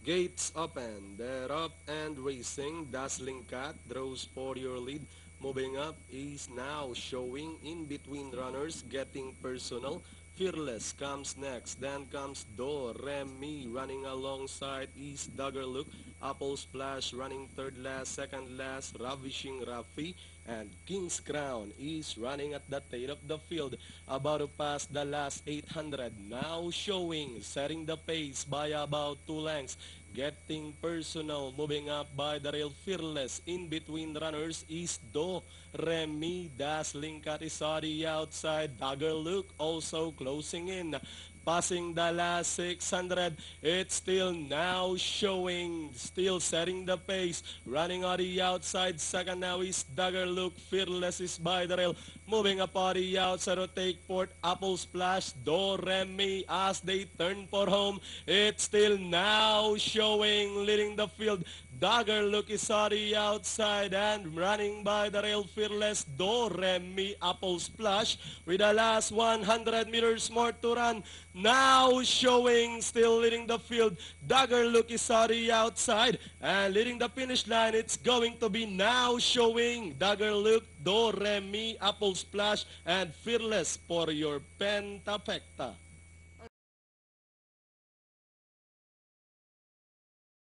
Gates open, they're up and racing. Dazzling Cat draws for your lead. Moving up is now showing in between runners, getting personal. Fearless comes next, then comes Do Remy running alongside is Dagger Look. Apple Splash running third last, second last, Ravishing Rafi, and King's Crown is running at the tail of the field, about to pass the last 800. Now showing, setting the pace by about 2 lengths. Getting personal, moving up by the rail, Fearless. In between runners is Do Remy. Dazzling Cat is on the outside. Dagger Look also closing in. Passing the last 600, it's still now showing, still setting the pace, running on the outside. Second now is Dagger Look. Fearless is by the rail, moving up on the outside to take port. Apple Splash, Do Remy as they turn for home. It's still now showing, leading the field. Dagger Look is on the outside and running by the rail. Fearless, Do Remy, Apple Splash with the last 100 meters more to run. Now showing, still leading the field. Dagger Look is on the outside and leading the finish line. It's going to be now showing Dagger Look, Do Remy, Apple Splash, and Fearless for your Pentafecta.